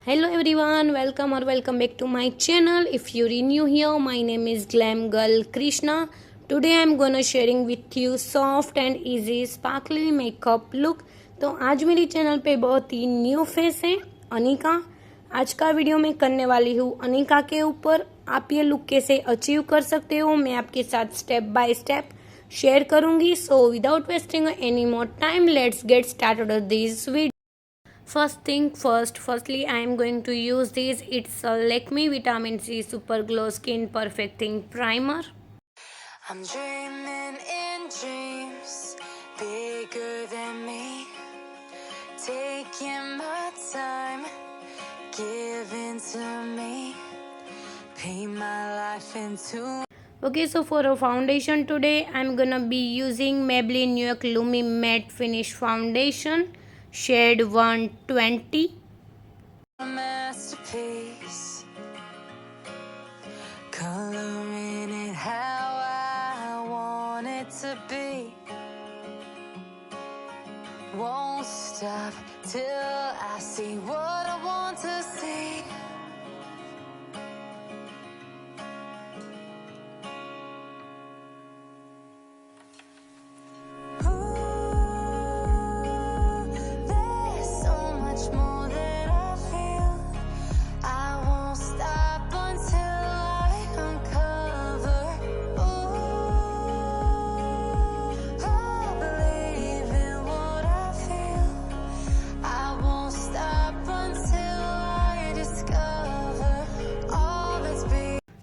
Hello everyone, welcome back to my channel. If you're new here, my name is Glam Girl Krishna. Today I'm gonna sharing with you soft and easy sparkly makeup look. तो आज मेरी channel पे बहुत ही new face है अनिका. आज का video मैं करने वाली हूँ अनिका के ऊपर. आप ये लुक कैसे अचीव कर सकते हो मैं आपके साथ स्टेप बाय स्टेप शेयर करूंगी. So without wasting any more time let's get started this video. First thing first, firstly I am going to use this. It's a Lakme Vitamin C Super Glow Skin Perfecting Primer. I'm dreaming in dreams bigger than me, taking my time, giving to me, paint my life into. Okay, so for a foundation today I'm gonna be using Maybelline New York Lumi Matte Finish Foundation, shade 120. A masterpiece, coloring it how I want it to be. Won't stop till I see what I want to see.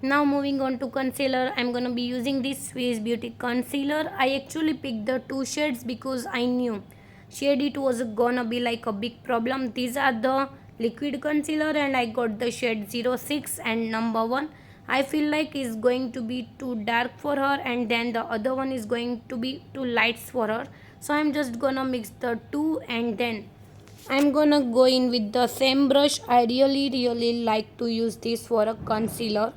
Now moving on to concealer, I'm gonna be using this Swiss Beauty concealer. I actually picked the two shades because I knew shade it was gonna be like a big problem. These are the liquid concealer and I got the shade 06 and number 1. I feel like it's going to be too dark for her and then the other one is going to be too light for her. So I'm just gonna mix the two and then I'm gonna go in with the same brush. I really like to use this for a concealer.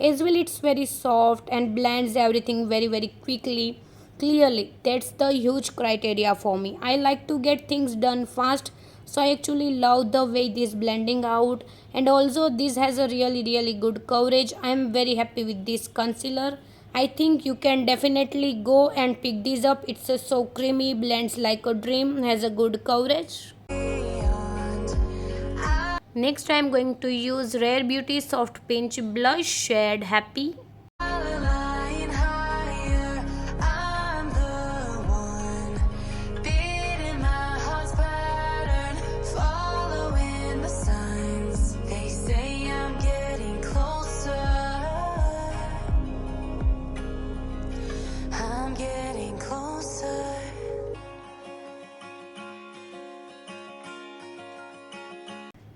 As well, it's very soft and blends everything very quickly, clearly. That's the huge criteria for me. I like to get things done fast, so I actually love the way this blending out, and also this has a really good coverage. I am very happy with this concealer. I think you can definitely go and pick this up. It's so creamy, blends like a dream, has a good coverage. Next I am going to use Rare Beauty Soft Pinch Blush, shade Happy.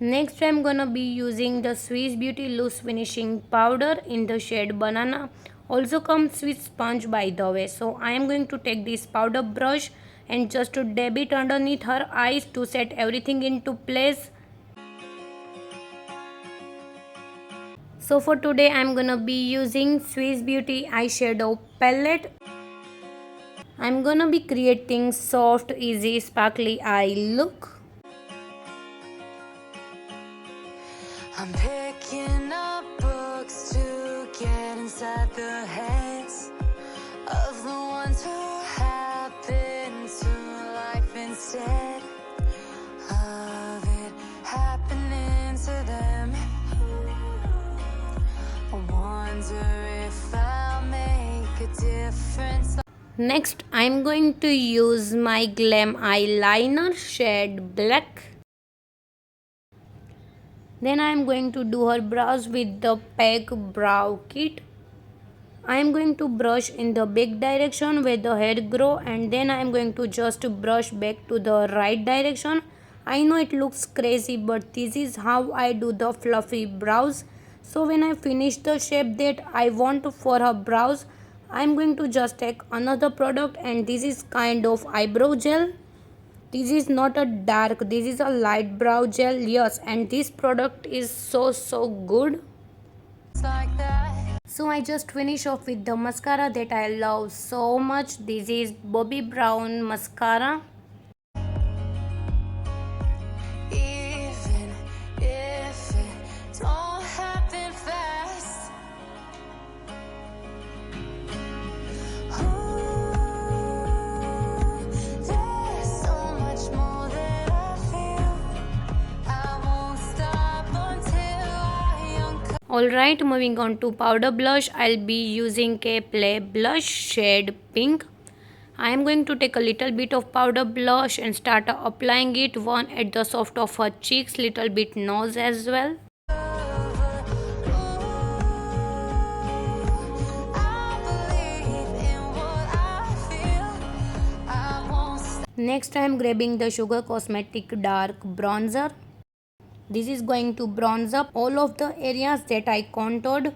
Next I am gonna be using the Swiss Beauty Loose Finishing Powder in the shade Banana. Also comes with sponge by the way. So I am going to take this powder brush and just to dab it underneath her eyes to set everything into place. So for today I am gonna be using Swiss Beauty eyeshadow palette. I am gonna be creating soft, easy, sparkly eye look. I'm picking up books to get inside the heads of the ones who happen to life instead of it happening to them. I wonder if I'll make a difference. Next, I'm going to use my Glam Eyeliner, shade Black. Then I am going to do her brows with the PAC Brow Kit. I am going to brush in the back direction where the hair grow and then I am going to just brush back to the right direction. I know it looks crazy but this is how I do the fluffy brows. So when I finish the shape that I want for her brows, I am going to just take another product and this is kind of eyebrow gel. This is not a dark, this is a light brow gel, yes, and this product is so good. So I just finish off with the mascara that I love so much. This is Bobbi Brown mascara. Even if Alright, moving on to powder blush. I'll be using a Play blush shade pink. I am going to take a little bit of powder blush and start applying it, one at the soft of her cheeks, little bit nose as well. Next I am grabbing the Sugar Cosmetic Dark Bronzer. This is going to bronze up all of the areas that I contoured,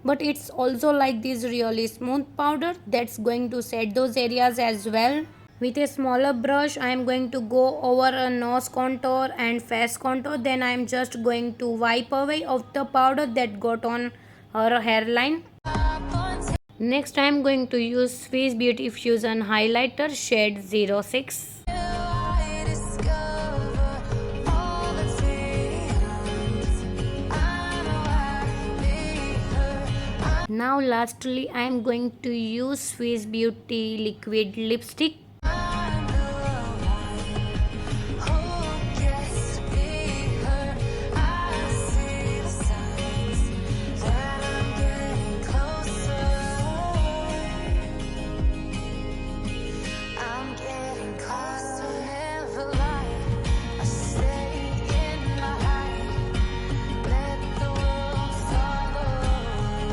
but it's also like this really smooth powder that's going to set those areas as well. With a smaller brush, I am going to go over a nose contour and face contour. Then I am just going to wipe away of the powder that got on her hairline. Next, I am going to use Swiss Beauty Fusion Highlighter shade 06. Now lastly, I am going to use Swiss Beauty Liquid Lipstick.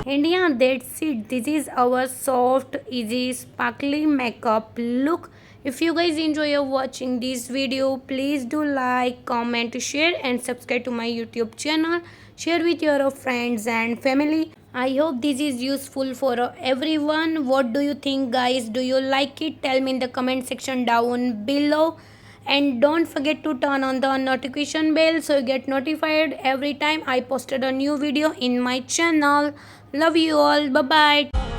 And yeah, that's it. This is our soft, easy, sparkly makeup look. If you guys enjoy watching this video, please do like, comment, share and subscribe to my YouTube channel. Share with your friends and family. I hope this is useful for everyone. What do you think, guys? Do you like it? Tell me in the comment section down below. And don't forget to turn on the notification bell so you get notified every time I posted a new video in my channel. Love you all. Bye bye.